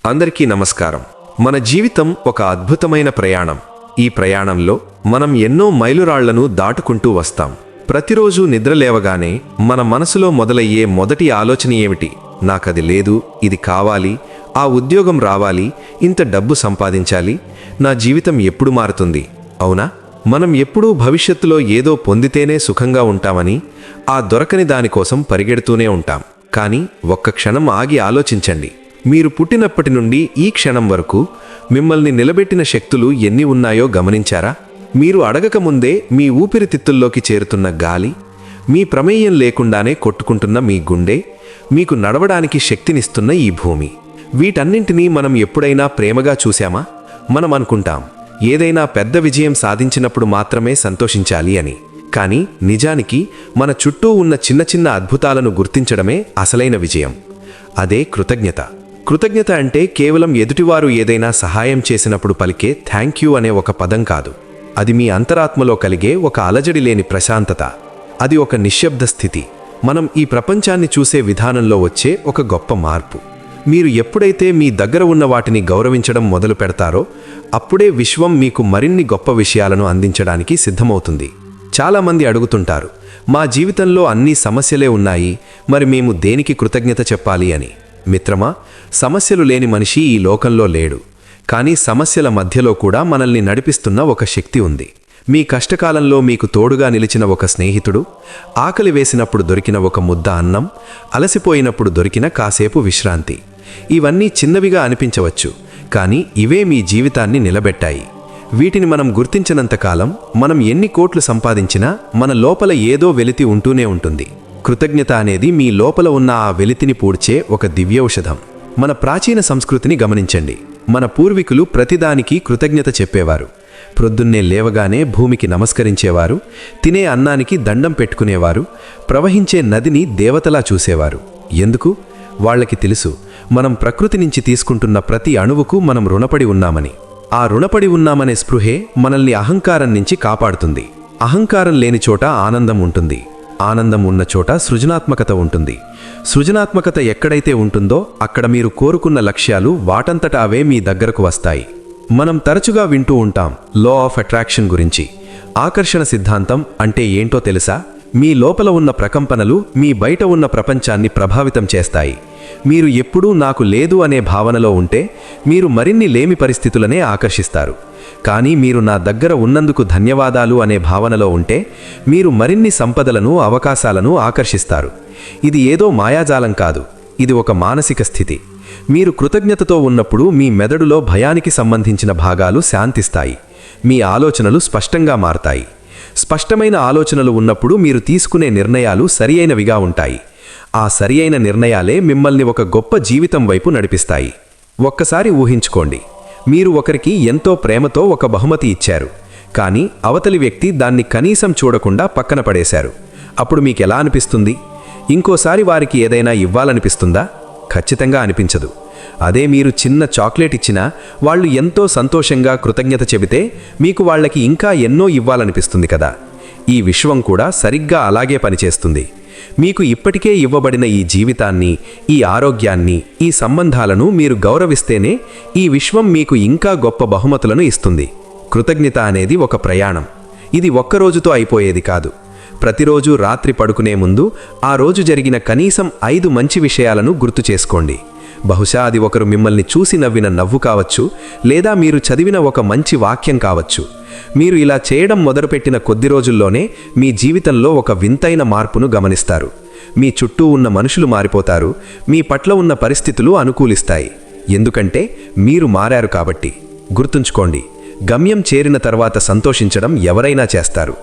అందరికీ నమస్కారం. మన జీవితం ఒక అద్భుతమైన ప్రయాణం. ఈ ప్రయాణంలో మనం ఎన్నో మైలురాళ్లను దాటుకుంటూ వస్తాం. ప్రతిరోజు నిద్రలేవగానే మన మనసులో మొదలయ్యే మొదటి ఆలోచన ఏమిటి? నాకది లేదు, ఇది కావాలి, ఆ ఉద్యోగం రావాలి, ఇంత డబ్బు సంపాదించాలి, నా జీవితం ఎప్పుడు మారుతుంది? అవునా? మనం ఎప్పుడూ భవిష్యత్తులో ఏదో పొందితేనే సుఖంగా ఉంటామని, ఆ దొరకని దానికోసం పరిగెడుతూనే ఉంటాం. కానీ ఒక్క క్షణం ఆగి ఆలోచించండి. మీరు పుట్టినప్పటి నుండి ఈ క్షణం వరకు మిమ్మల్ని నిలబెట్టిన శక్తులు ఎన్ని ఉన్నాయో గమనించారా? మీరు అడగకముందే మీ ఊపిరితిత్తుల్లోకి చేరుతున్న గాలి, మీ ప్రమేయం లేకుండానే కొట్టుకుంటున్న మీ గుండె, మీకు నడవడానికి శక్తినిస్తున్న ఈ భూమి, వీటన్నింటినీ మనం ఎప్పుడైనా ప్రేమగా చూశామా? మనం అనుకుంటాం ఏదైనా పెద్ద విజయం సాధించినప్పుడు మాత్రమే సంతోషించాలి అని. కానీ నిజానికి మన చుట్టూ ఉన్న చిన్న చిన్న అద్భుతాలను గుర్తించడమే అసలైన విజయం. అదే కృతజ్ఞత. కృతజ్ఞత అంటే కేవలం ఎదుటివారు ఏదైనా సహాయం చేసినప్పుడు పలికే థ్యాంక్ యూ అనే ఒక పదం కాదు. అది మీ అంతరాత్మలో కలిగే ఒక అలజడి లేని ప్రశాంతత. అది ఒక నిశ్శబ్ద స్థితి. మనం ఈ ప్రపంచాన్ని చూసే విధానంలో వచ్చే ఒక గొప్ప మార్పు. మీరు ఎప్పుడైతే మీ దగ్గర ఉన్న వాటిని గౌరవించడం మొదలు పెడతారో అప్పుడే విశ్వం మీకు మరిన్ని గొప్ప విషయాలను అందించడానికి సిద్ధమవుతుంది. చాలామంది అడుగుతుంటారు, మా జీవితంలో అన్ని సమస్యలే ఉన్నాయి, మరి మేము దేనికి కృతజ్ఞత చెప్పాలి అని. మిత్రమా, సమస్యలు లేని మనిషి ఈ లోకంలో లేడు. కానీ సమస్యల మధ్యలో కూడా మనల్ని నడిపిస్తున్న ఒక శక్తి ఉంది. మీ కష్టకాలంలో మీకు తోడుగా నిలిచిన ఒక స్నేహితుడు, ఆకలి వేసినప్పుడు దొరికిన ఒక ముద్ద అన్నం, అలసిపోయినప్పుడు దొరికిన కాసేపు విశ్రాంతి. ఇవన్నీ చిన్నవిగా అనిపించవచ్చు, కానీ ఇవే మీ జీవితాన్ని నిలబెట్టాయి. వీటిని మనం గుర్తించినంతకాలం మనం ఎన్ని కోట్లు సంపాదించినా మన లోపల ఏదో వెలితి ఉంటూనే ఉంటుంది. కృతజ్ఞత అనేది మీ లోపల ఉన్న ఆ వెలితిని పూడ్చే ఒక దివ్యౌషధం. మన ప్రాచీన సంస్కృతిని గమనించండి. మన పూర్వీకులు ప్రతిదానికి కృతజ్ఞత చెప్పేవారు. ప్రొద్దున్నే లేవగానే భూమికి నమస్కరించేవారు, తినే అన్నానికి దండం పెట్టుకునేవారు, ప్రవహించే నదిని దేవతలా చూసేవారు. ఎందుకు? వాళ్ళకి తెలుసు, మనం ప్రకృతి నుంచి తీసుకుంటున్న ప్రతి అణువుకు మనం రుణపడి ఉన్నామని. ఆ రుణపడి ఉన్నామనే స్పృహే మనల్ని అహంకారం నుంచి కాపాడుతుంది. అహంకారం లేని చోట ఆనందం ఉంటుంది. ఆనందం ఉన్న చోట సృజనాత్మకత ఉంటుంది. సృజనాత్మకత ఎక్కడైతే ఉంటుందో అక్కడ మీరు కోరుకున్న లక్ష్యాలు వాటంతట అవే మీ దగ్గరకు వస్తాయి. మనం తరచుగా వింటూ ఉంటాం లా ఆఫ్ అట్రాక్షన్ గురించి. ఆకర్షణ సిద్ధాంతం అంటే ఏంటో తెలుసా? మీ లోపల ఉన్న ప్రకంపనలు మీ బయట ఉన్న ప్రపంచాన్ని ప్రభావితం చేస్తాయి. మీరు ఎప్పుడూ నాకు లేదు అనే భావనలో ఉంటే మీరు మరిన్ని లేమి పరిస్థితులనే ఆకర్షిస్తారు. కానీ మీరు నా దగ్గర ఉన్నందుకు ధన్యవాదాలు అనే భావనలో ఉంటే మీరు మరిన్ని సంపదలను, అవకాశాలను ఆకర్షిస్తారు. ఇది ఏదో మాయాజాలం కాదు, ఇది ఒక మానసిక స్థితి. మీరు కృతజ్ఞతతో ఉన్నప్పుడు మీ మెదడులో భయానికి సంబంధించిన భాగాలు శాంతిస్తాయి. మీ ఆలోచనలు స్పష్టంగా మారతాయి. స్పష్టమైన ఆలోచనలు ఉన్నప్పుడు మీరు తీసుకునే నిర్ణయాలు సరియైనవిగా ఉంటాయి. ఆ సరియైన నిర్ణయాలే మిమ్మల్ని ఒక గొప్ప జీవితం వైపు నడిపిస్తాయి. ఒక్కసారి ఊహించుకోండి, మీరు ఒకరికి ఎంతో ప్రేమతో ఒక బహుమతి ఇచ్చారు, కానీ అవతలి వ్యక్తి దాన్ని కనీసం చూడకుండా పక్కన పడేశారు. అప్పుడు మీకెలా అనిపిస్తుంది? ఇంకోసారి వారికి ఏదైనా ఇవ్వాలనిపిస్తుందా? ఖచ్చితంగా అనిపించదు. అదే మీరు చిన్న చాక్లెట్ ఇచ్చినా వాళ్ళు ఎంతో సంతోషంగా కృతజ్ఞత చెబితే మీకు వాళ్ళకి ఇంకా ఎన్నో ఇవ్వాలనిపిస్తుంది కదా. ఈ విశ్వం కూడా సరిగ్గా అలాగే పనిచేస్తుంది. మీకు ఇప్పటికే ఇవ్వబడిన ఈ జీవితాన్ని, ఈ ఆరోగ్యాన్ని, ఈ సంబంధాలను మీరు గౌరవిస్తేనే ఈ విశ్వం మీకు ఇంకా గొప్ప బహుమతులను ఇస్తుంది. కృతజ్ఞత అనేది ఒక ప్రయాణం. ఇది ఒక్కరోజుతో అయిపోయేది కాదు. ప్రతిరోజు రాత్రి పడుకునే ముందు ఆ రోజు జరిగిన కనీసం 5 మంచి విషయాలను గుర్తు చేసుకోండి. బహుశా అది ఒకరు మిమ్మల్ని చూసి నవ్విన నవ్వు కావచ్చు, లేదా మీరు చదివిన ఒక మంచి వాక్యం కావచ్చు. మీరు ఇలా చేయడం మొదలుపెట్టిన కొద్ది రోజుల్లోనే మీ జీవితంలో ఒక వింతైన మార్పును గమనిస్తారు. మీ చుట్టూ ఉన్న మనుషులు మారిపోతారు. మీ పట్ల ఉన్న పరిస్థితులు అనుకూలిస్తాయి. ఎందుకంటే మీరు మారారు కాబట్టి. గుర్తుంచుకోండి, గమ్యం చేరిన తర్వాత సంతోషించడం ఎవరైనా చేస్తారు.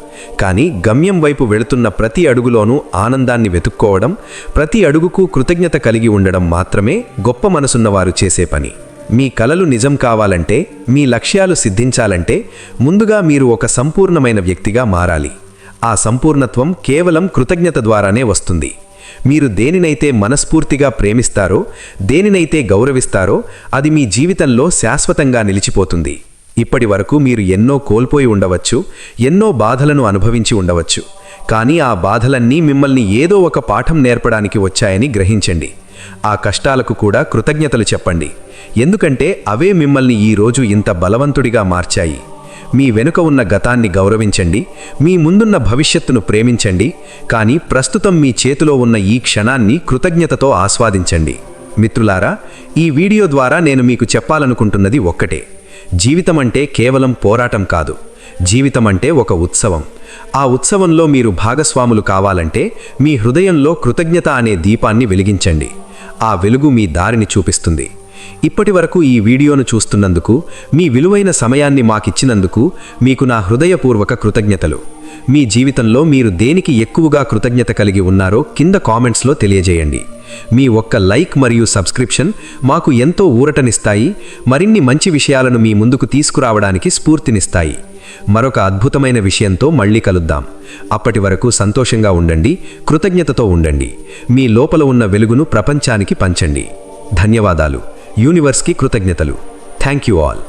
కానీ గమ్యం వైపు వెళుతున్న ప్రతి అడుగులోనూ ఆనందాన్ని వెతుక్కోవడం, ప్రతి అడుగుకు కృతజ్ఞత కలిగి ఉండడం మాత్రమే గొప్ప మనసున్నవారు చేసే పని. మీ కలలు నిజం కావాలంటే, మీ లక్ష్యాలు సిద్ధించాలంటే ముందుగా మీరు ఒక సంపూర్ణమైన వ్యక్తిగా మారాలి. ఆ సంపూర్ణత్వం కేవలం కృతజ్ఞత ద్వారానే వస్తుంది. మీరు దేనినైతే మనస్ఫూర్తిగా ప్రేమిస్తారో, దేనినైతే గౌరవిస్తారో అది మీ జీవితంలో శాశ్వతంగా నిలిచిపోతుంది. ఇప్పటి వరకు మీరు ఎన్నో కోల్పోయి ఉండవచ్చు, ఎన్నో బాధలను అనుభవించి ఉండవచ్చు. కానీ ఆ బాధలన్నీ మిమ్మల్ని ఏదో ఒక పాఠం నేర్పడానికి వచ్చాయని గ్రహించండి. ఆ కష్టాలకు కూడా కృతజ్ఞతలు చెప్పండి. ఎందుకంటే అవే మిమ్మల్ని ఈరోజు ఇంత బలవంతుడిగా మార్చాయి. మీ వెనుక ఉన్న గతాన్ని గౌరవించండి, మీ ముందున్న భవిష్యత్తును ప్రేమించండి, కానీ ప్రస్తుతం మీ చేతిలో ఉన్న ఈ క్షణాన్ని కృతజ్ఞతతో ఆస్వాదించండి. మిత్రులారా, ఈ వీడియో ద్వారా నేను మీకు చెప్పాలనుకుంటున్నది ఒక్కటే: జీవితం అంటే కేవలం పోరాటం కాదు. జీవితం అంటే ఒక ఉత్సవం. ఆ ఉత్సవంలో మీరు భాగస్వాములు కావాలంటే మీ హృదయంలో కృతజ్ఞత అనే దీపాన్ని వెలిగించండి. ఆ వెలుగు మీ దారిని చూపిస్తుంది. ఇప్పటి వరకు ఈ వీడియోను చూస్తున్నందుకు, మీ విలువైన సమయాన్ని మాకిచ్చినందుకు మీకు నా హృదయపూర్వక కృతజ్ఞతలు. మీ జీవితంలో మీరు దేనికి ఎక్కువగా కృతజ్ఞత కలిగి ఉన్నారో కింద కామెంట్స్లో తెలియజేయండి. మీ ఒక్క లైక్ మరియు సబ్స్క్రిప్షన్ మాకు ఎంతో ఊరటనిస్తాయి, మరిన్ని మంచి విషయాలను మీ ముందుకు తీసుకురావడానికి స్ఫూర్తినిస్తాయి. మరొక అద్భుతమైన విషయంతో మళ్ళీ కలుద్దాం. అప్పటి వరకు సంతోషంగా ఉండండి, కృతజ్ఞతతో ఉండండి. మీ లోపల ఉన్న వెలుగును ప్రపంచానికి పంచండి. ధన్యవాదాలు. యూనివర్స్కి కృతజ్ఞతలు. Thank you all.